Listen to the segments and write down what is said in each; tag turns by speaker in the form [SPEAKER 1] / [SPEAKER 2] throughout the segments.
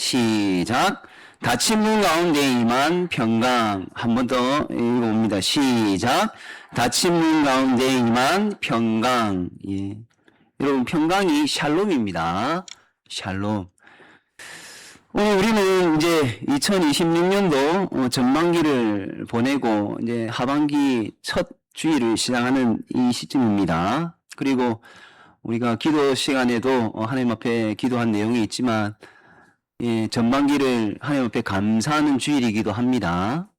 [SPEAKER 1] 시작. 닫힌 문 가운데 임한 평강. 한 번 더 읽어봅니다. 시작. 닫힌 문 가운데 임한 평강. 예. 여러분, 평강이 샬롬입니다. 샬롬. 오늘 우리는 이제 2026년도 전반기를 보내고 이제 하반기 첫 주일을 시작하는 이 시점입니다. 그리고 우리가 기도 시간에도 하나님 앞에 기도한 내용이 있지만 예, 전반기를 하나님 앞에 감사하는 주일이기도 합니다.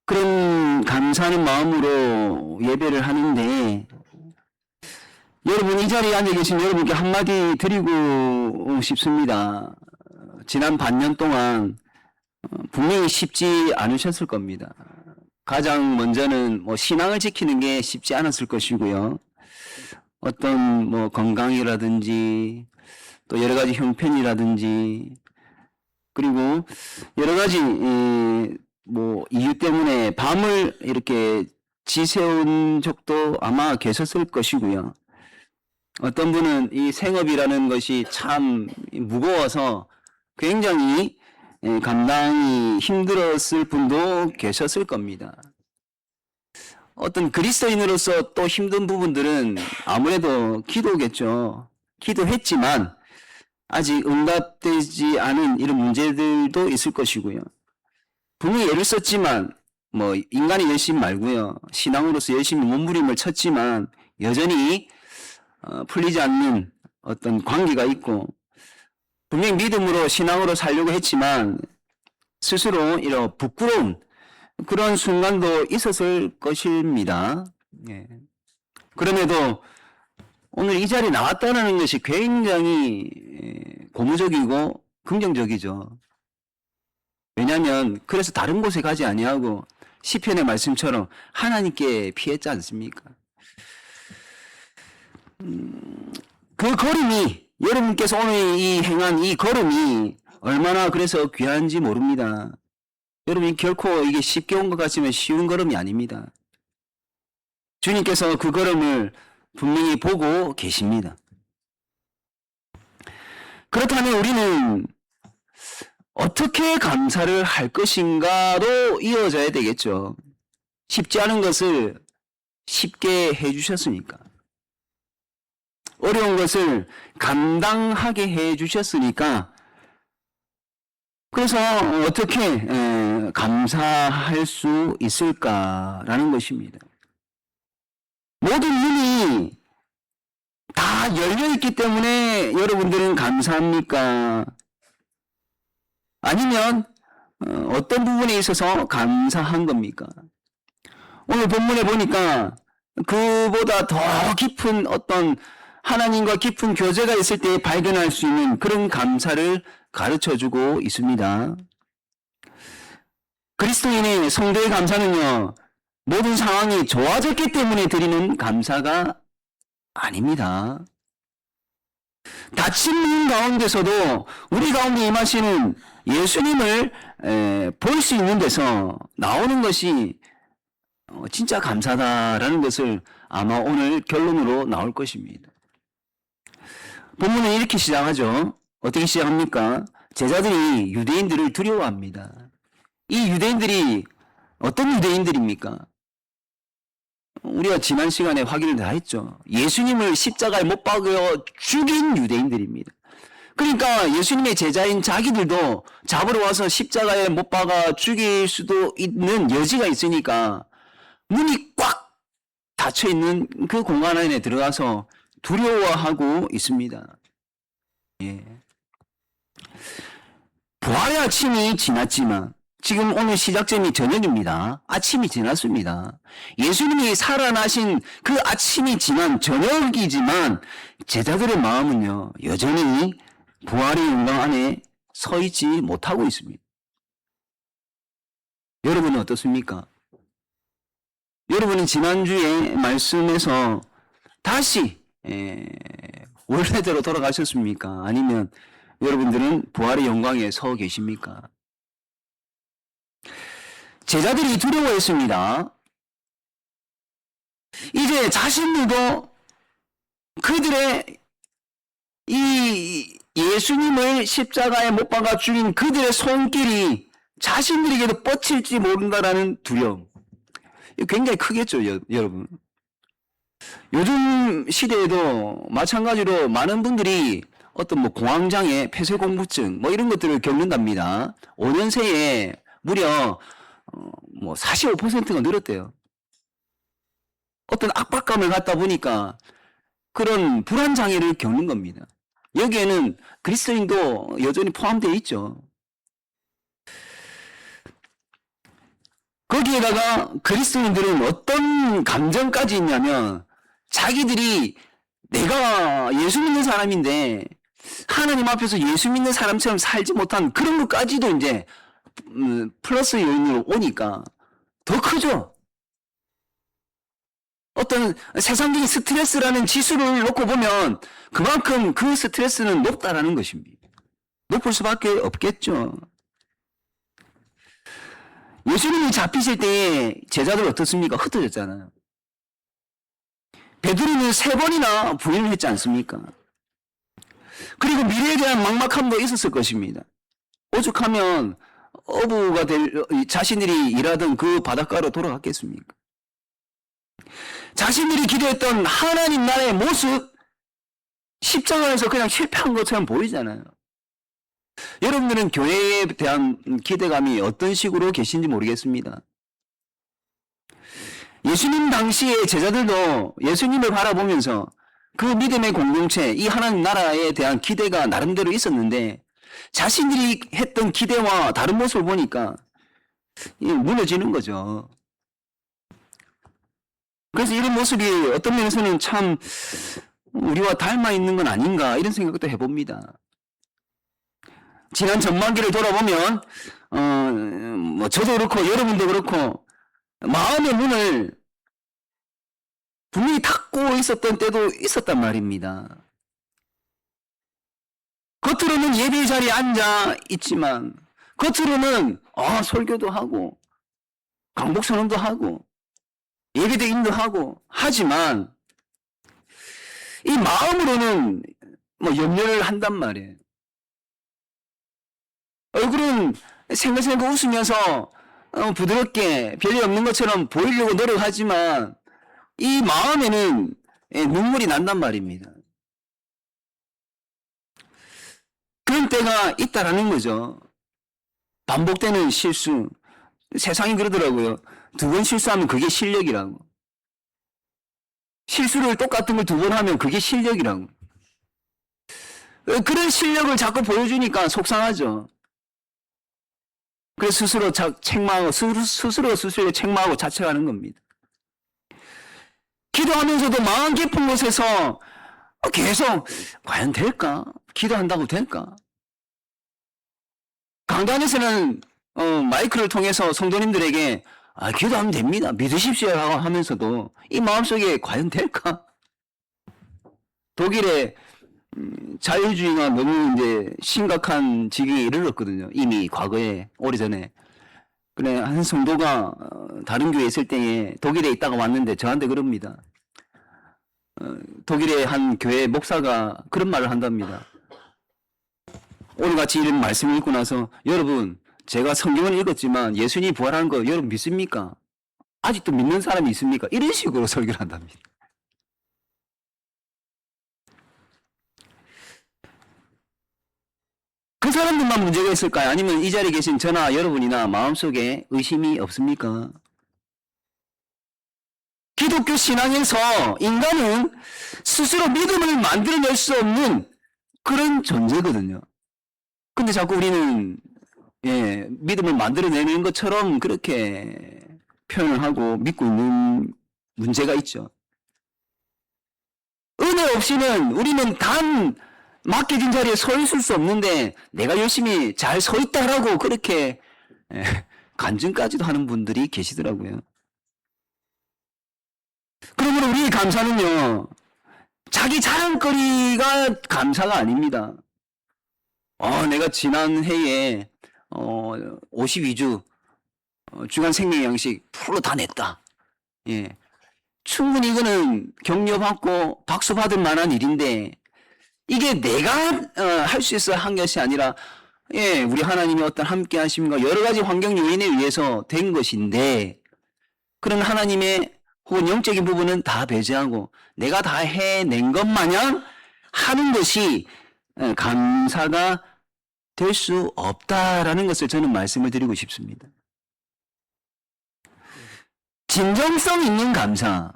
[SPEAKER 1] 그런 감사하는 마음으로 예배를 하는데 여러분, 이 자리에 앉아 계신 여러분께 한마디 드리고 싶습니다. 지난 반년 동안 분명히 쉽지 않으셨을 겁니다. 가장 먼저는 신앙을 지키는 게 쉽지 않았을 것이고요. 어떤 건강이라든지 또 여러 가지 형편이라든지 그리고 여러 가지 이유 때문에 밤을 이렇게 지새운 적도 아마 계셨을 것이고요. 어떤 분은 이 생업이라는 것이 참 무거워서 굉장히 감당이 힘들었을 분도 계셨을 겁니다. 어떤 그리스도인으로서 또 힘든 부분들은 아무래도 기도겠죠. 기도했지만 아직 응답되지 않은 이런 문제들도 있을 것이고요. 분명히 애를 썼지만 인간의 열심 말고요. 신앙으로서 열심히 몸부림을 쳤지만 여전히 풀리지 않는 어떤 관계가 있고 분명히 믿음으로 신앙으로 살려고 했지만 스스로 이런 부끄러운 그런 순간도 있었을 것입니다. 예. 그럼에도 오늘 이 자리에 나왔다는 것이 굉장히 고무적이고 긍정적이죠. 왜냐하면 그래서 다른 곳에 가지 아니하고 시편의 말씀처럼 하나님께 피했지 않습니까? 그 걸음이 여러분께서 오늘 이 행한 이 걸음이 얼마나 그래서 귀한지 모릅니다. 여러분 결코 이게 쉽게 온 것 같지만 쉬운 걸음이 아닙니다. 주님께서 그 걸음을 분명히 보고 계십니다. 그렇다면 우리는 어떻게 감사를 할 것인가로 이어져야 되겠죠. 쉽지 않은 것을 쉽게 해주셨으니까. 어려운 것을 감당하게 해주셨으니까 그래서 어떻게 감사할 수 있을까라는 것입니다. 모든 문이 다 열려있기 때문에 여러분들은 감사합니까? 아니면 어떤 부분에 있어서 감사한 겁니까? 오늘 본문에 보니까 그보다 더 깊은 어떤 하나님과 깊은 교제가 있을 때 발견할 수 있는 그런 감사를 가르쳐주고 있습니다. 그리스도인의 성도의 감사는요, 모든 상황이 좋아졌기 때문에 드리는 감사가 아닙니다. 닫힌 문 가운데서도 우리 가운데 임하시는 예수님을 볼 수 있는 데서 나오는 것이 진짜 감사다라는 것을 아마 오늘 결론으로 나올 것입니다. 본문은 이렇게 시작하죠. 어떻게 시작합니까? 제자들이 유대인들을 두려워합니다. 이 유대인들이 어떤 유대인들입니까? 우리가 지난 시간에 확인을 다 했죠. 예수님을 십자가에 못 박여 죽인 유대인들입니다. 그러니까 예수님의 제자인 자기들도 잡으러 와서 십자가에 못 박아 죽일 수도 있는 여지가 있으니까 문이 꽉 닫혀있는 그 공간 안에 들어가서 두려워하고 있습니다. 예. 부활의 아침이 지났지만 지금 오늘 시작점이 저녁입니다. 아침이 지났습니다. 예수님이 살아나신 그 아침이 지난 저녁이지만 제자들의 마음은요, 여전히 부활의 영광 안에 서 있지 못하고 있습니다. 여러분은 어떻습니까? 여러분은 지난주에 말씀에서 다시 원래대로 돌아가셨습니까? 아니면 여러분들은 부활의 영광에 서 계십니까? 제자들이 두려워했습니다. 이제 자신들도 그들의 이 예수님을 십자가에 못 박아 죽인 그들의 손길이 자신들에게도 뻗칠지 모른다라는 두려움. 이거 굉장히 크겠죠, 여러분. 요즘 시대에도 마찬가지로 많은 분들이 어떤 뭐 공황장애, 폐쇄공부증 뭐 이런 것들을 겪는답니다. 5년 새에 무려 뭐 45%가 늘었대요. 어떤 압박감을 갖다 보니까 그런 불안 장애를 겪는 겁니다. 여기에는 그리스도인도 여전히 포함되어 있죠. 거기에다가 그리스도인들은 어떤 감정까지 있냐면 자기들이 내가 예수 믿는 사람인데 하나님 앞에서 예수 믿는 사람처럼 살지 못한 그런 것까지도 이제 플러스 요인으로 오니까 더 크죠. 어떤 세상적인 스트레스라는 지수를 놓고 보면 그만큼 그 스트레스는 높다라는 것입니다. 높을 수밖에 없겠죠. 예수님이 잡히실 때 제자들 어떻습니까? 흩어졌잖아요. 베드로는 3번이나 부인을 했지 않습니까? 그리고 미래에 대한 막막함도 있었을 것입니다. 오죽하면 어부가 될 자신들이 일하던 그 바닷가로 돌아갔겠습니까? 자신들이 기도했던 하나님 나라의 모습 십자가에서 그냥 실패한 것처럼 보이잖아요. 여러분들은 교회에 대한 기대감이 어떤 식으로 계신지 모르겠습니다. 예수님 당시의 제자들도 예수님을 바라보면서 그 믿음의 공동체, 이 하나님 나라에 대한 기대가 나름대로 있었는데 자신들이 했던 기대와 다른 모습을 보니까 무너지는 거죠. 그래서 이런 모습이 어떤 면에서는 참 우리와 닮아 있는 건 아닌가 이런 생각도 해봅니다. 지난 전반기를 돌아보면 뭐 저도 그렇고 여러분도 그렇고 마음의 문을 분명히 닫고 있었던 때도 있었단 말입니다. 겉으로는 예배 자리에 앉아 있지만 겉으로는 설교도 하고 강복선언도 하고 예배도 인도하고 하지만 이 마음으로는 뭐 염려를 한단 말이에요. 얼굴은 생글생글 웃으면서 부드럽게 별일 없는 것처럼 보이려고 노력하지만 이 마음에는 눈물이 난단 말입니다. 그런 때가 있다라는 거죠. 반복되는 실수. 세상이 그러더라고요. 2번 실수하면 그게 실력이라고. 실수를 똑같은 걸 2번 하면 그게 실력이라고. 그런 실력을 자꾸 보여주니까 속상하죠. 그래서 스스로 책망하고 자책하는 겁니다. 기도하면서도 마음 깊은 곳에서 계속 과연 될까? 기도한다고 될까? 강단에서는 마이크를 통해서 성도님들에게 기도하면 됩니다. 믿으십시오 하면서도 이 마음속에 과연 될까? 독일의 자유주의가 너무 이제 심각한 지경에 이르렀거든요. 이미 과거에 오래전에. 그래 한 성도가 다른 교회에 있을 때에 독일에 있다가 왔는데 저한테 그럽니다. 독일의 한 교회 목사가 그런 말을 한답니다. 오늘같이 이런 말씀을 읽고 나서 여러분 제가 성경을 읽었지만 예수님이 부활한 거 여러분 믿습니까? 아직도 믿는 사람이 있습니까? 이런 식으로 설교를 한답니다. 그 사람들만 문제가 있을까요? 아니면 이 자리에 계신 저나 여러분이나 마음속에 의심이 없습니까? 기독교 신앙에서 인간은 스스로 믿음을 만들어낼 수 없는 그런 존재거든요. 근데 자꾸 우리는 믿음을 만들어내는 것처럼 그렇게 표현을 하고 믿고 있는 문제가 있죠. 은혜 없이는 우리는 단 맡겨진 자리에 서 있을 수 없는데 내가 열심히 잘 서 있다라고 그렇게 간증까지도 하는 분들이 계시더라고요. 그러므로 우리의 감사는요, 자기 자랑거리가 감사가 아닙니다. 내가 지난 해에 52주 주간 생명양식 풀로 다 냈다. 충분히 이거는 격려받고 박수 받을 만한 일인데 이게 내가 할 수 있어 한 것이 아니라 예, 우리 하나님이 어떤 함께 하심과 여러 가지 환경 요인에 의해서 된 것인데 그런 하나님의 혹은 영적인 부분은 다 배제하고 내가 다 해낸 것 마냥 하는 것이 감사가 될 수 없다라는 것을 저는 말씀을 드리고 싶습니다. 진정성 있는 감사.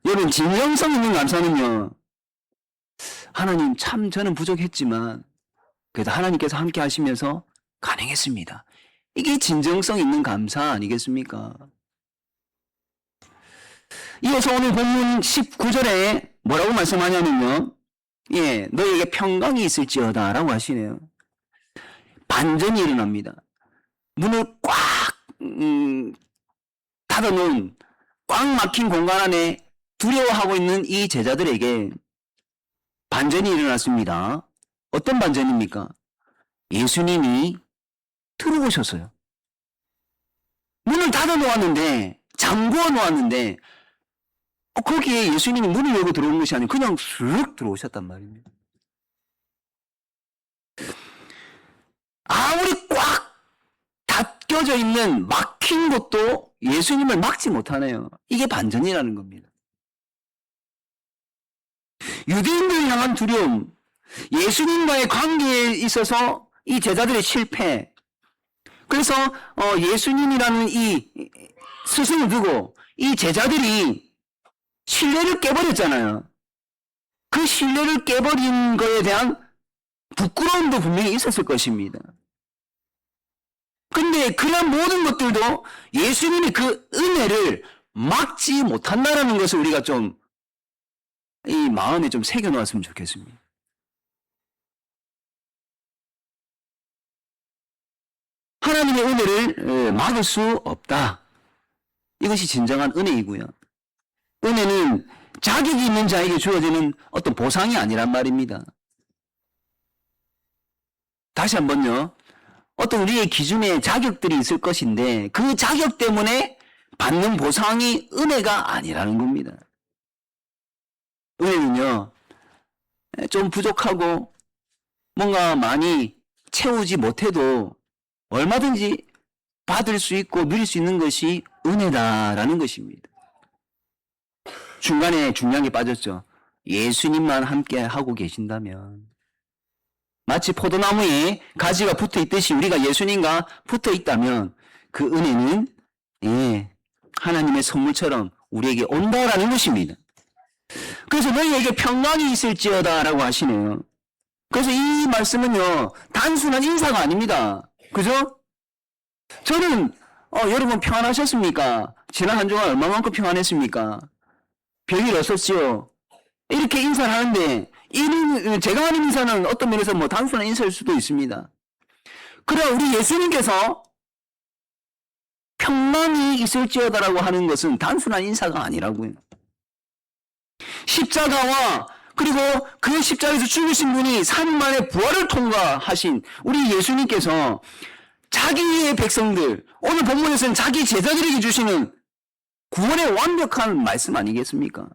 [SPEAKER 1] 여러분, 진정성 있는 감사는요, 하나님 참 저는 부족했지만 그래도 하나님께서 함께 하시면서 가능했습니다. 이게 진정성 있는 감사 아니겠습니까? 이어서 오늘 본문 19절에 뭐라고 말씀하냐면요, 예, 너에게 평강이 있을지어다 라고 하시네요. 반전이 일어납니다. 문을 꽉 닫아놓은 꽉 막힌 공간 안에 두려워하고 있는 이 제자들에게 반전이 일어났습니다. 어떤 반전입니까? 예수님이 들어오셨어요. 문을 닫아놓았는데, 잠궈 놓았는데, 거기에 예수님이 문을 열고 들어온 것이 아니고 그냥 쑥 들어오셨단 말입니다. 아무리 꽉 닫혀져 있는 막힌 곳도 예수님을 막지 못하네요. 이게 반전이라는 겁니다. 유대인들을 향한 두려움, 예수님과의 관계에 있어서 이 제자들의 실패, 그래서 예수님이라는 이 스승을 두고 이 제자들이 신뢰를 깨버렸잖아요. 그 신뢰를 깨버린 거에 대한 부끄러움도 분명히 있었을 것입니다. 근데 그런 모든 것들도 예수님이 그 은혜를 막지 못한다는 것을 우리가 좀 이 마음에 좀 새겨놓았으면 좋겠습니다. 하나님의 은혜를 막을 수 없다. 이것이 진정한 은혜이고요. 은혜는 자격이 있는 자에게 주어지는 어떤 보상이 아니란 말입니다. 다시 한번요. 어떤 우리의 기준에 자격들이 있을 것인데 그 자격 때문에 받는 보상이 은혜가 아니라는 겁니다. 은혜는요, 좀 부족하고 뭔가 많이 채우지 못해도 얼마든지 받을 수 있고 누릴 수 있는 것이 은혜다라는 것입니다. 중간에 중요한 게 빠졌죠. 예수님만 함께 하고 계신다면, 마치 포도나무에 가지가 붙어 있듯이 우리가 예수님과 붙어 있다면 그 은혜는 하나님의 선물처럼 우리에게 온다라는 것입니다. 그래서 너희에게 평강이 있을지어다 라고 하시네요. 그래서 이 말씀은요, 단순한 인사가 아닙니다. 그죠? 저는 여러분 평안하셨습니까? 지난 한 주간 얼마만큼 평안했습니까? 별일 없었지요? 이렇게 인사를 하는데 제가 하는 인사는 어떤 면에서 뭐 단순한 인사일 수도 있습니다. 그러나 우리 예수님께서 평강이 있을지어다라고 하는 것은 단순한 인사가 아니라고요. 십자가와 그리고 그 십자가에서 죽으신 분이 3일 만에 부활을 통과하신 우리 예수님께서 자기의 백성들, 오늘 본문에서는 자기 제자들에게 주시는 구원의 완벽한 말씀 아니겠습니까?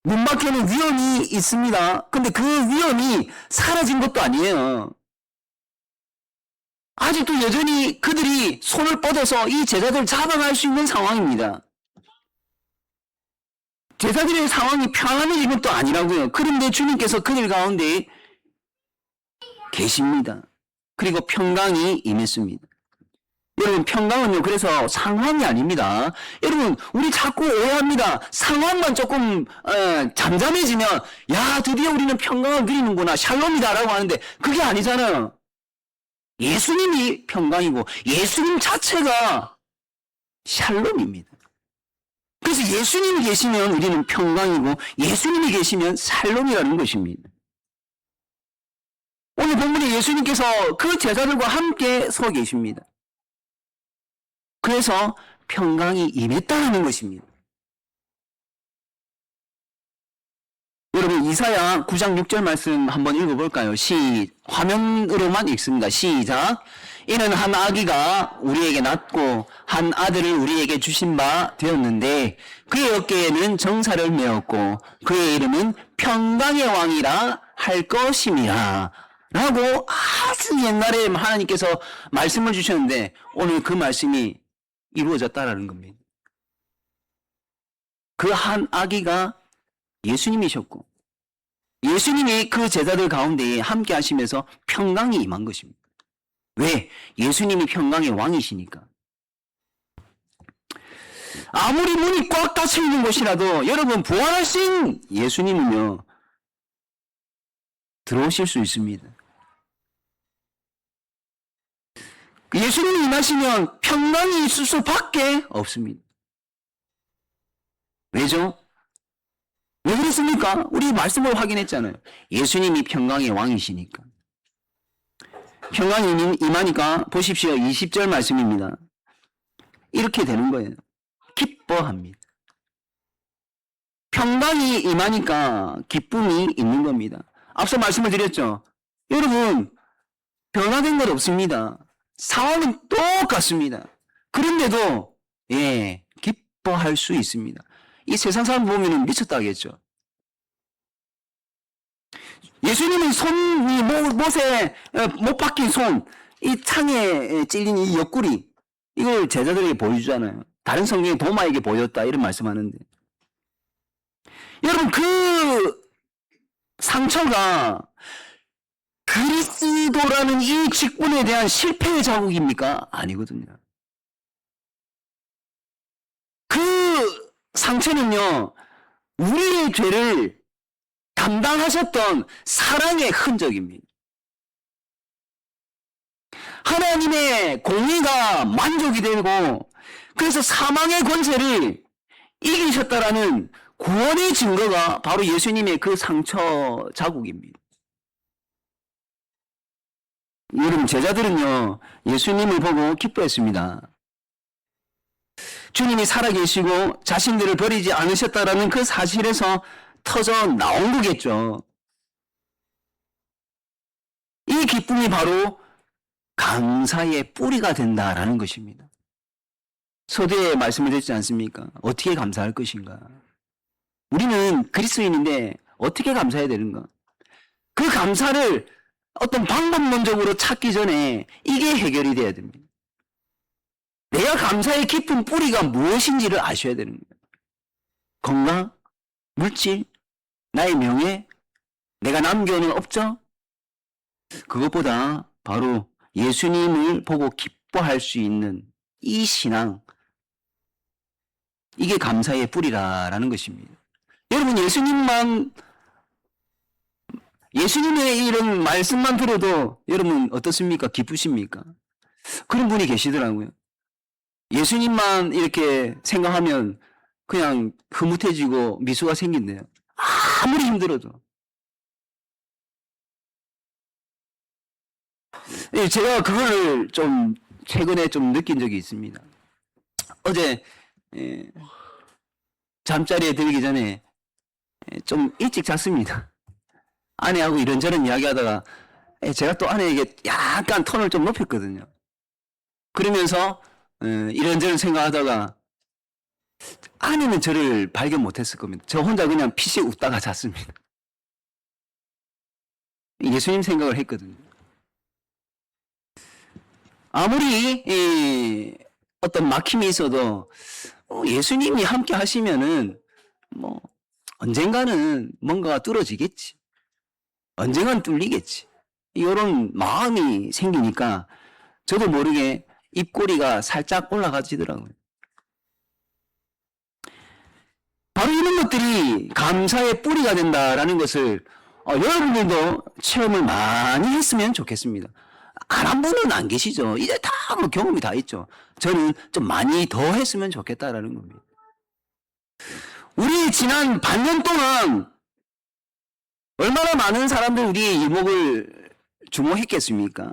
[SPEAKER 1] 문 밖에는 위험이 있습니다. 근데 그 위험이 사라진 것도 아니에요. 아직도 여전히 그들이 손을 뻗어서 이 제자들을 잡아갈 수 있는 상황입니다. 제자들의 상황이 평안해진 것도 아니라고요. 그런데 주님께서 그들 가운데 계십니다. 그리고 평강이 임했습니다. 여러분, 평강은요, 그래서 상황이 아닙니다. 여러분, 우리 자꾸 오해합니다. 상황만 조금 잠잠해지면 야, 드디어 우리는 평강을 누리는구나, 샬롬이다라고 하는데 그게 아니잖아요. 예수님이 평강이고 예수님 자체가 샬롬입니다. 그래서 예수님이 계시면 우리는 평강이고 예수님이 계시면 샬롬이라는 것입니다. 오늘 본문에 예수님께서 그 제자들과 함께 서 계십니다. 그래서 평강이 임했다는 것입니다. 여러분, 이사야 9장 6절 말씀 한번 읽어볼까요? 화면으로만 읽습니다. 시작. 이는 한 아기가 우리에게 낳고 한 아들을 우리에게 주신 바 되었는데 그의 어깨에는 정사를 메었고 그의 이름은 평강의 왕이라 할 것임이라 라고 아주 옛날에 하나님께서 말씀을 주셨는데 오늘 그 말씀이 이루어졌다라는 겁니다. 그 한 아기가 예수님이셨고 예수님이 그 제자들 가운데에 함께 하시면서 평강이 임한 것입니다. 왜? 예수님이 평강의 왕이시니까. 아무리 문이 꽉 닫혀 있는 곳이라도 여러분 부활하신 예수님은요 들어오실 수 있습니다. 예수님이 임하시면 평강이 있을 수밖에 없습니다. 왜죠? 왜 그랬습니까? 우리 말씀을 확인했잖아요. 예수님이 평강의 왕이시니까. 평강이 임하니까 보십시오. 20절 말씀입니다. 이렇게 되는 거예요. 기뻐합니다. 평강이 임하니까 기쁨이 있는 겁니다. 앞서 말씀을 드렸죠. 여러분 변화된 것 없습니다. 상황은 똑같습니다. 그런데도 기뻐할 수 있습니다. 이 세상 사람 보면 미쳤다 하겠죠. 예수님은 손이 못에 못 박힌 손, 이 창에 찔린 이 옆구리 이걸 제자들에게 보여주잖아요. 다른 성경에 도마에게 보였다 이런 말씀하는데 여러분 그 상처가 그리스도라는 이 직분에 대한 실패의 자국입니까? 아니거든요. 그 상처는요 우리의 죄를 담당하셨던 사랑의 흔적입니다. 하나님의 공의가 만족이 되고 그래서 사망의 권세를 이기셨다라는 구원의 증거가 바로 예수님의 그 상처 자국입니다. 여러분 제자들은요 예수님을 보고 기뻐했습니다. 주님이 살아계시고 자신들을 버리지 않으셨다라는 그 사실에서 터져 나온 거겠죠. 이 기쁨이 바로 감사의 뿌리가 된다라는 것입니다. 서두에 말씀을 드렸지 않습니까? 어떻게 감사할 것인가? 우리는 그리스도인인데 어떻게 감사해야 되는가? 그 감사를 어떤 방법론적으로 찾기 전에 이게 해결이 돼야 됩니다. 내가 감사의 깊은 뿌리가 무엇인지를 아셔야 되는 거예요. 건강, 물질, 나의 명예, 내가 남겨놓은 업적, 그것보다 바로 예수님을 보고 기뻐할 수 있는 이 신앙, 이게 감사의 뿌리라는 것입니다. 여러분 예수님의 이런 말씀만 들어도 여러분 어떻습니까? 기쁘십니까? 그런 분이 계시더라고요. 예수님만 이렇게 생각하면 그냥 흐뭇해지고 미소가 생긴대요. 아무리 힘들어도. 제가 그걸 좀 최근에 좀 느낀 적이 있습니다. 어제 잠자리에 들기 전에 좀 일찍 잤습니다. 아내하고 이런저런 이야기하다가 제가 또 아내에게 약간 톤을 좀 높였거든요. 그러면서 이런저런 생각하다가 아내는 저를 발견 못했을 겁니다. 저 혼자 그냥 피식 웃다가 잤습니다. 예수님 생각을 했거든요. 아무리 어떤 막힘이 있어도 예수님이 함께 하시면은 뭐 언젠가는 뭔가가 뚫어지겠지. 언젠가는 뚫리겠지. 이런 마음이 생기니까 저도 모르게 입꼬리가 살짝 올라가지더라고요. 바로 이런 것들이 감사의 뿌리가 된다라는 것을 여러분들도 체험을 많이 했으면 좋겠습니다. 안 한 분은 안 계시죠. 이제 다 뭐 경험이 다 있죠. 저는 좀 많이 더 했으면 좋겠다라는 겁니다. 우리 지난 반년 동안 얼마나 많은 사람들 우리의 이목을 주목했겠습니까?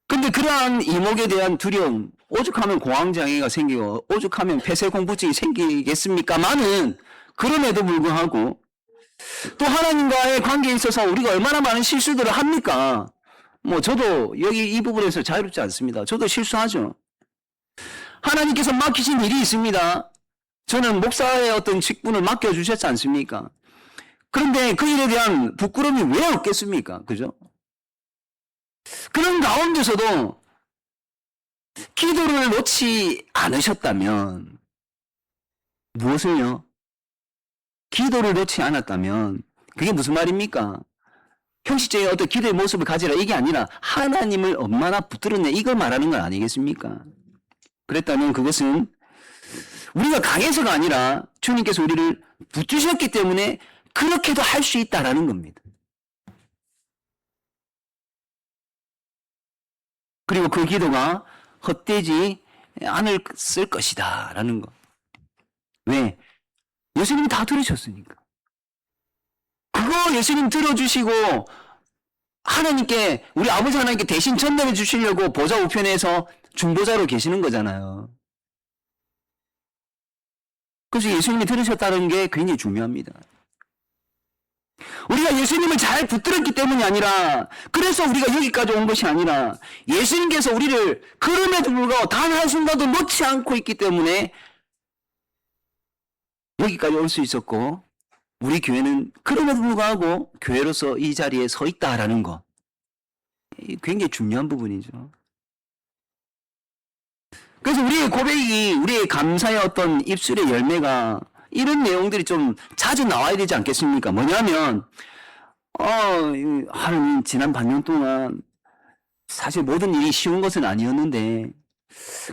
[SPEAKER 1] 근데 그러한 이목에 대한 두려움, 오죽하면 공황장애가 생기고 오죽하면 폐쇄공포증이 생기겠습니까만은 그럼에도 불구하고 또 하나님과의 관계에 있어서 우리가 얼마나 많은 실수들을 합니까? 뭐 저도 여기 이 부분에서 자유롭지 않습니다. 저도 실수하죠. 하나님께서 맡기신 일이 있습니다. 저는 목사의 어떤 직분을 맡겨주셨지 않습니까? 그런데 그 일에 대한 부끄러움이 왜 없겠습니까? 그죠? 그런 가운데서도 기도를 놓지 않으셨다면, 무엇을요? 기도를 놓지 않았다면, 그게 무슨 말입니까? 형식적인 어떤 기도의 모습을 가지라, 이게 아니라 하나님을 얼마나 붙들었냐, 이걸 말하는 건 아니겠습니까? 그랬다면 그것은 우리가 강해서가 아니라 주님께서 우리를 붙드셨기 때문에 그렇게도 할 수 있다라는 겁니다. 그리고 그 기도가 헛되지 않을 것이다 라는 것. 왜? 예수님이 다 들으셨으니까. 그거 예수님 들어주시고 하나님께, 우리 아버지 하나님께 대신 전달해 주시려고 보좌 우편에서 중보자로 계시는 거잖아요. 그래서 예수님이 들으셨다는 게 굉장히 중요합니다. 우리가 예수님을 잘 붙들었기 때문이 아니라, 그래서 우리가 여기까지 온 것이 아니라, 예수님께서 우리를 그럼에도 불구하고 단 한순간도 놓지 않고 있기 때문에 여기까지 올 수 있었고, 우리 교회는 그럼에도 불구하고 교회로서 이 자리에 서 있다라는 거, 굉장히 중요한 부분이죠. 그래서 우리의 고백이, 우리의 감사의 어떤 입술의 열매가 이런 내용들이 좀 자주 나와야 되지 않겠습니까? 뭐냐면, 하나님 지난 반년 동안 사실 모든 일이 쉬운 것은 아니었는데,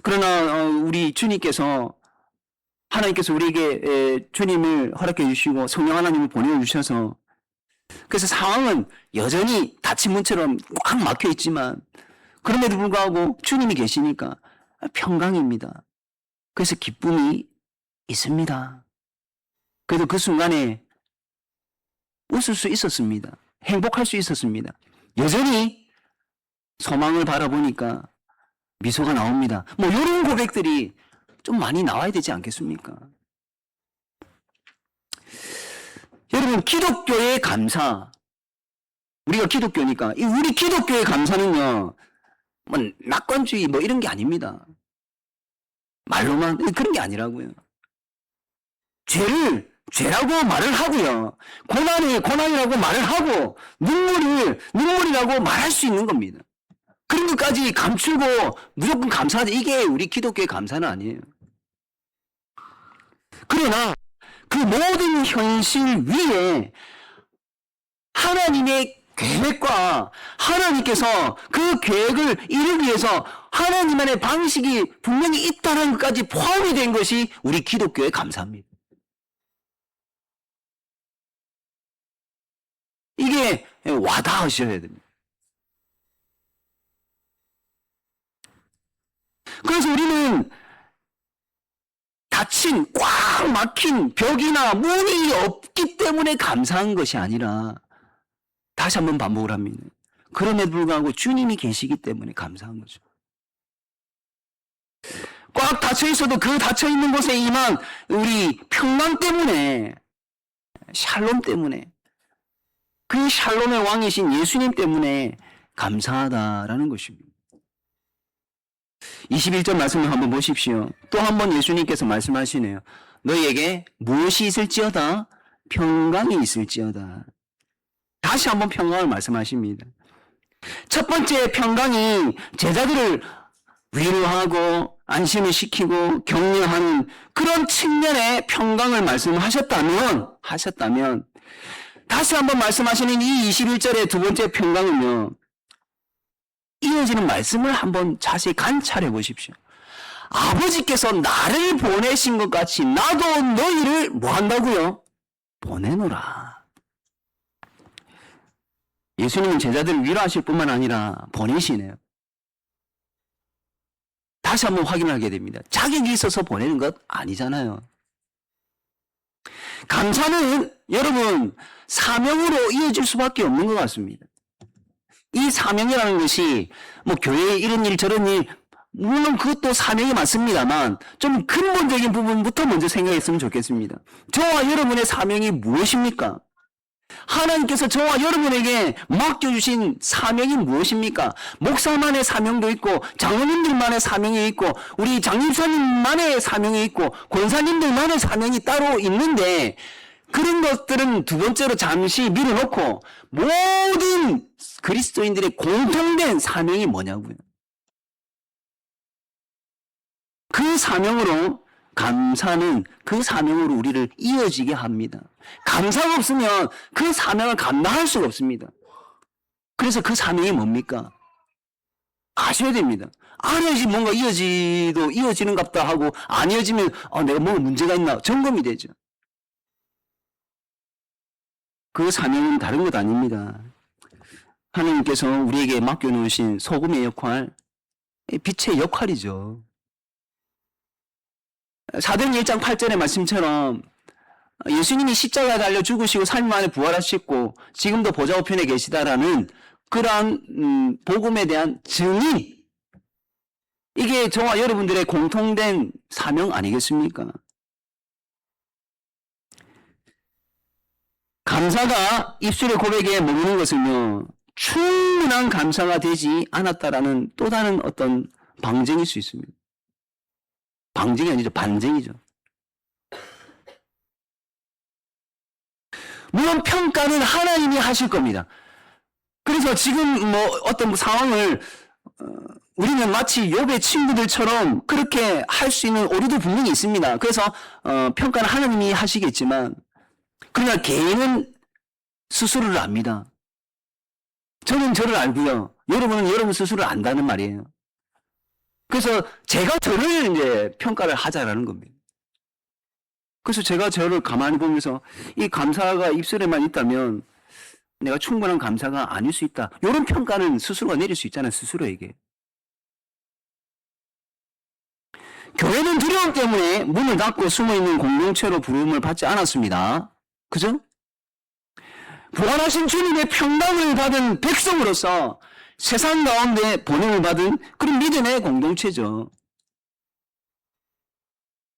[SPEAKER 1] 그러나 우리 주님께서, 하나님께서 우리에게 주님을 허락해 주시고 성령 하나님을 보내주셔서, 그래서 상황은 여전히 닫힌 문처럼 꽉 막혀 있지만 그럼에도 불구하고 주님이 계시니까 평강입니다. 그래서 기쁨이 있습니다. 그래도 그 순간에 웃을 수 있었습니다. 행복할 수 있었습니다. 여전히 소망을 바라보니까 미소가 나옵니다. 뭐 이런 고백들이 좀 많이 나와야 되지 않겠습니까? 여러분, 기독교의 감사, 우리가 기독교니까 우리 기독교의 감사는요, 뭐 낙관주의 뭐 이런 게 아닙니다. 말로만 그런 게 아니라고요. 죄를 죄라고 말을 하고요, 고난이 고난이라고 말을 하고, 눈물이라고 말할 수 있는 겁니다. 그런 것까지 감추고 무조건 감사하자, 이게 우리 기독교의 감사는 아니에요. 그러나 그 모든 현실 위에 하나님의 계획과 하나님께서 그 계획을 이루기 위해서 하나님만의 방식이 분명히 있다는 것까지 포함이 된 것이 우리 기독교의 감사입니다. 이게 와닿으셔야 됩니다. 그래서 우리는 닫힌, 꽉 막힌 벽이나 문이 없기 때문에 감사한 것이 아니라, 다시 한번 반복을 합니다. 그럼에도 불구하고 주님이 계시기 때문에 감사한 거죠. 꽉 닫혀 있어도 그 닫혀 있는 곳에 임한 우리 평강 때문에, 샬롬 때문에, 그 샬롬의 왕이신 예수님 때문에 감사하다라는 것입니다. 21절 말씀을 한번 보십시오. 또 한 번 예수님께서 말씀하시네요. 너희에게 무엇이 있을지어다? 평강이 있을지어다. 다시 한번 평강을 말씀하십니다. 첫 번째 평강이 제자들을 위로하고 안심을 시키고 격려하는 그런 측면의 평강을 말씀하셨다면, 다시 한번 말씀하시는 이 21절의 두 번째 평강은요, 이어지는 말씀을 한번 자세히 관찰해 보십시오. 아버지께서 나를 보내신 것 같이 나도 너희를 뭐 한다고요? 보내노라. 예수님은 제자들을 위로하실 뿐만 아니라 보내시네요. 다시 한번 확인하게 됩니다. 자격이 있어서 보내는 것 아니잖아요. 감사는 여러분 사명으로 이어질 수밖에 없는 것 같습니다. 이 사명이라는 것이 뭐 교회에 이런 일 저런 일, 물론 그것도 사명이 맞습니다만 좀 근본적인 부분부터 먼저 생각했으면 좋겠습니다. 저와 여러분의 사명이 무엇입니까? 하나님께서 저와 여러분에게 맡겨주신 사명이 무엇입니까? 목사만의 사명도 있고, 장로님들만의 사명이 있고, 우리 장립사님만의 사명이 있고, 권사님들만의 사명이 따로 있는데, 그런 것들은 두 번째로 잠시 밀어놓고, 모든 그리스도인들의 공통된 사명이 뭐냐고요. 그 사명으로, 감사는 그 사명으로 우리를 이어지게 합니다. 감사가 없으면 그 사명을 감당할 수가 없습니다. 그래서 그 사명이 뭡니까? 아셔야 됩니다. 알아야지 뭔가 이어지는갑다 하고, 안 이어지면 내가 뭔가 문제가 있나 점검이 되죠. 그 사명은 다른 것 아닙니다. 하나님께서 우리에게 맡겨놓으신 소금의 역할, 빛의 역할이죠. 사도행 1장 8절의 말씀처럼 예수님이 십자가에 달려 죽으시고 3일 만에 부활하셨고 지금도 보좌 우편에 계시다라는 그러한 복음에 대한 증인, 이게 저와 여러분들의 공통된 사명 아니겠습니까? 감사가 입술의 고백에 머무는 것은요, 충분한 감사가 되지 않았다라는 또 다른 어떤 방증일 수 있습니다. 방증이 아니죠, 반증이죠. 물론 평가는 하나님이 하실 겁니다. 그래서 지금 어떤 상황을 우리는 마치 욥의 친구들처럼 그렇게 할 수 있는 오류도 분명히 있습니다. 그래서 평가는 하나님이 하시겠지만, 그러나 개인은 스스로를 압니다. 저는 저를 알고요. 여러분은 여러분 스스로를 안다는 말이에요. 그래서 제가 저를 이제 평가를 하자라는 겁니다. 그래서 제가 저를 가만히 보면서 이 감사가 입술에만 있다면 내가 충분한 감사가 아닐 수 있다. 이런 평가는 스스로가 내릴 수 있잖아요. 스스로에게. 교회는 두려움 때문에 문을 닫고 숨어있는 공동체로 부름을 받지 않았습니다. 그죠? 부활하신 주님의 평강을 받은 백성으로서 세상 가운데 보냄을 받은 그런 믿음의 공동체죠.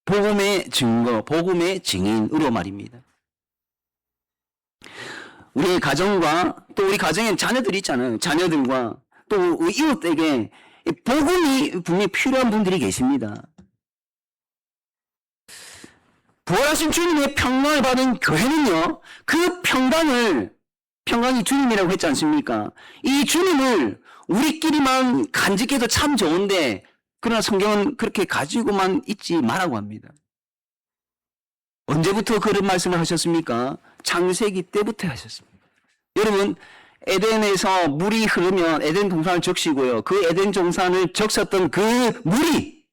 [SPEAKER 1] 복음의 증거, 복음의 증인으로 말입니다. 우리 가정과 또 우리 가정에 자녀들이 있잖아요. 자녀들과 또 이웃에게 복음이 분명히 필요한 분들이 계십니다. 부활하신 주님의 평강을 받은 교회는요, 그 평강이 주님이라고 했지 않습니까? 이 주님을 우리끼리만 간직해도 참 좋은데, 그러나 성경은 그렇게 가지고만 있지 말라고 합니다. 언제부터 그런 말씀을 하셨습니까? 창세기 때부터 하셨습니다. 여러분, 에덴에서 물이 흐르면 에덴 동산을 적시고요, 그 에덴 동산을 적셨던 그 물이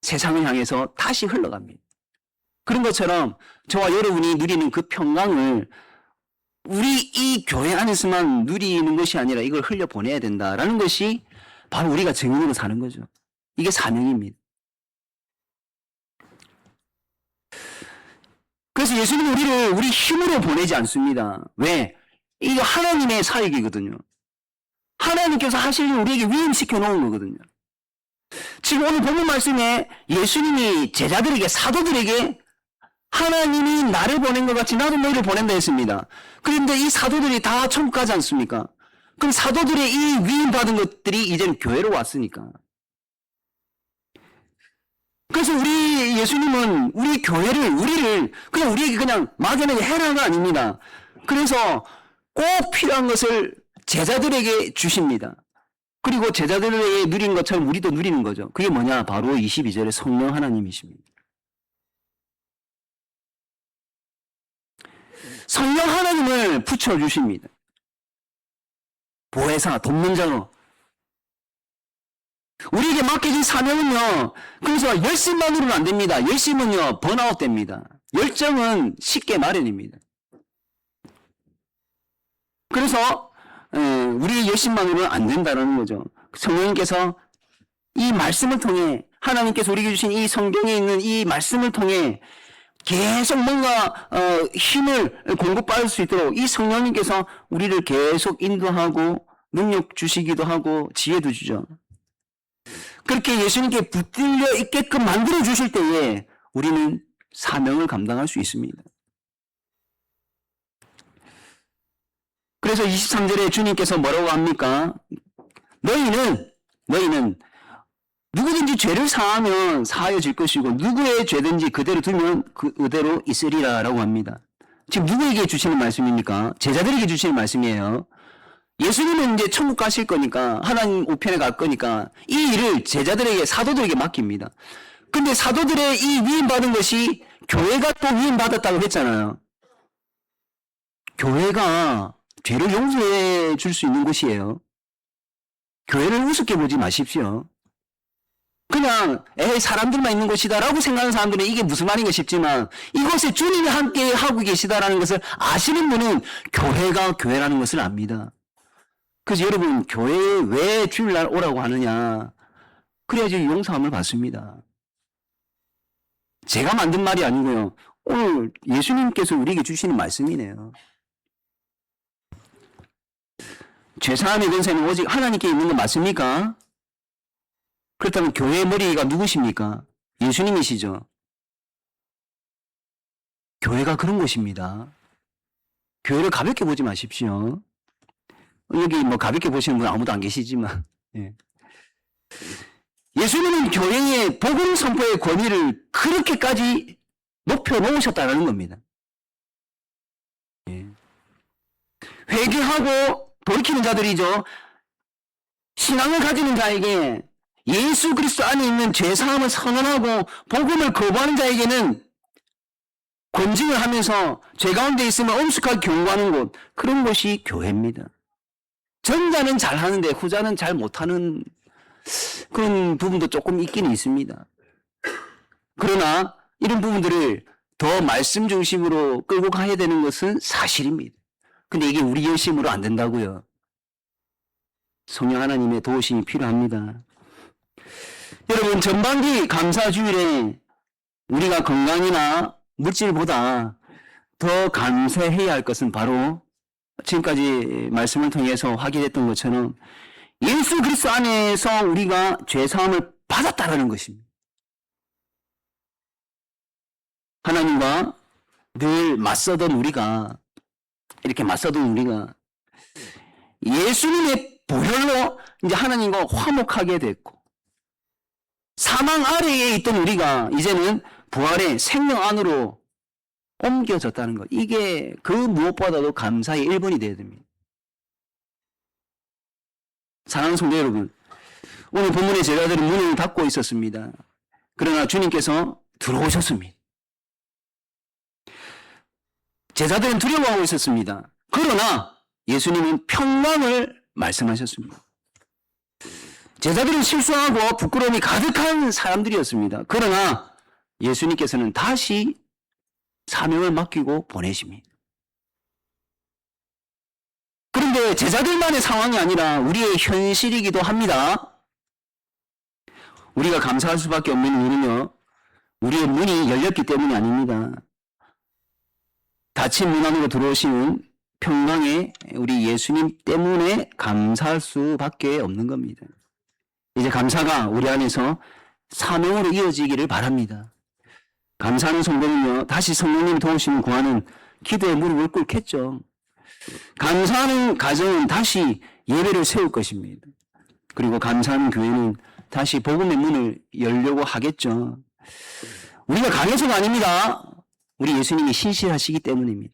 [SPEAKER 1] 세상을 향해서 다시 흘러갑니다. 그런 것처럼 저와 여러분이 누리는 그 평강을 우리 이 교회 안에서만 누리는 것이 아니라 이걸 흘려보내야 된다라는 것이 바로 우리가 증인으로 사는 거죠. 이게 사명입니다. 그래서 예수님은 우리를 우리 힘으로 보내지 않습니다. 왜? 이거 하나님의 사역이거든요. 하나님께서 하실 일 우리에게 위임시켜 놓은 거거든요. 지금 오늘 본문 말씀에 예수님이 제자들에게, 사도들에게 하나님이 나를 보낸 것 같이 나도 너희를 보낸다 했습니다. 그런데 이 사도들이 다 천국 가지 않습니까? 그럼 사도들의 이 위임받은 것들이 이제는 교회로 왔으니까. 그래서 우리 예수님은 우리 교회를, 우리를 그냥 우리에게 그냥 막연하게 해라가 아닙니다. 그래서 꼭 필요한 것을 제자들에게 주십니다. 그리고 제자들에게 누린 것처럼 우리도 누리는 거죠. 그게 뭐냐? 바로 22절에 성령 하나님이십니다. 성령 하나님을 붙여주십니다. 보혜사, 돕는자로. 우리에게 맡겨진 사명은요, 그래서 열심만으로는 안 됩니다. 열심은요, 번아웃 됩니다. 열정은 쉽게 마련입니다. 그래서 우리의 열심만으로는 안 된다는 거죠. 성령님께서 이 말씀을 통해, 하나님께서 우리에게 주신 이 성경에 있는 이 말씀을 통해 계속 뭔가 힘을 공급받을 수 있도록 이 성령님께서 우리를 계속 인도하고 능력 주시기도 하고 지혜도 주죠. 그렇게 예수님께 붙들려 있게끔 만들어 주실 때에 우리는 사명을 감당할 수 있습니다. 그래서 23절에 주님께서 뭐라고 합니까? 너희는 누구든지 죄를 사하면 사하여질 것이고 누구의 죄든지 그대로 두면 그대로 있으리라 라고 합니다. 지금 누구에게 주시는 말씀입니까? 제자들에게 주시는 말씀이에요. 예수님은 이제 천국 가실 거니까 하나님 우편에 갈 거니까 이 일을 제자들에게 사도들에게 맡깁니다. 근데 사도들의 이 위임받은 것이 교회가 또 위임받았다고 했잖아요. 교회가 죄를 용서해 줄 수 있는 곳이에요. 교회를 우습게 보지 마십시오. 그냥 사람들만 있는 곳이다라고 생각하는 사람들은 이게 무슨 말인가 싶지만 이곳에 주님이 함께 하고 계시다라는 것을 아시는 분은 교회가 교회라는 것을 압니다. 그래서 여러분 교회에 왜 주일날 오라고 하느냐, 그래야지 용서함을 받습니다. 제가 만든 말이 아니고요, 오늘 예수님께서 우리에게 주시는 말씀이네요. 죄사함의 권세는 오직 하나님께 있는 거 맞습니까? 그렇다면 교회의 머리가 누구십니까? 예수님이시죠. 교회가 그런 곳입니다. 교회를 가볍게 보지 마십시오. 여기 뭐 가볍게 보시는 분 아무도 안 계시지만, 예. 예수님은 교회의 복음 선포의 권위를 그렇게까지 높여 놓으셨다는 겁니다. 예. 회개하고 돌이키는 자들이죠. 신앙을 가지는 자에게 예수 그리스도 안에 있는 죄사함을 선언하고 복음을 거부하는 자에게는 권징을 하면서 죄 가운데 있으면 엄숙하게 경고하는 곳, 그런 곳이 교회입니다. 전자는 잘하는데 후자는 잘 못하는 그런 부분도 조금 있기는 있습니다. 그러나 이런 부분들을 더 말씀 중심으로 끌고 가야 되는 것은 사실입니다. 근데 이게 우리 열심으로 안 된다고요. 성령 하나님의 도우심이 필요합니다. 여러분, 전반기 감사주일에 우리가 건강이나 물질보다 더 감사해야 할 것은 바로 지금까지 말씀을 통해서 확인했던 것처럼 예수 그리스도 안에서 우리가 죄사함을 받았다라는 것입니다. 하나님과 늘 맞서던 우리가, 이렇게 맞서던 우리가 예수님의 보혈로 이제 하나님과 화목하게 됐고, 사망 아래에 있던 우리가 이제는 부활의 생명 안으로 옮겨졌다는 것. 이게 그 무엇보다도 감사의 1번이 되어야 됩니다. 사랑하는 성도 여러분, 오늘 본문의 제자들은 문을 닫고 있었습니다. 그러나 주님께서 들어오셨습니다. 제자들은 두려워하고 있었습니다. 그러나 예수님은 평강을 말씀하셨습니다. 제자들은 실수하고 부끄러움이 가득한 사람들이었습니다. 그러나 예수님께서는 다시 사명을 맡기고 보내십니다. 그런데 제자들만의 상황이 아니라 우리의 현실이기도 합니다. 우리가 감사할 수밖에 없는 이유는요, 우리의 문이 열렸기 때문이 아닙니다. 닫힌 문 안으로 들어오시는 평강의 우리 예수님 때문에 감사할 수밖에 없는 겁니다. 이제 감사가 우리 안에서 사명으로 이어지기를 바랍니다. 감사하는 성도는요, 다시 성령님이 도우시는 구하는 기도의 무릎을 꿇겠죠. 감사하는 가정은 다시 예배를 세울 것입니다. 그리고 감사하는 교회는 다시 복음의 문을 열려고 하겠죠. 우리가 강해서가 아닙니다. 우리 예수님이 신실하시기 때문입니다.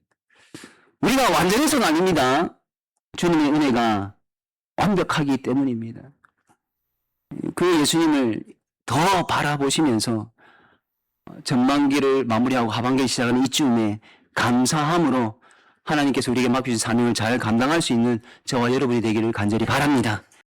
[SPEAKER 1] 우리가 완전해서가 아닙니다. 주님의 은혜가 완벽하기 때문입니다. 그 예수님을 더 바라보시면서 전반기를 마무리하고 하반기를 시작하는 이쯤에 감사함으로 하나님께서 우리에게 맡겨주신 사명을 잘 감당할 수 있는 저와 여러분이 되기를 간절히 바랍니다.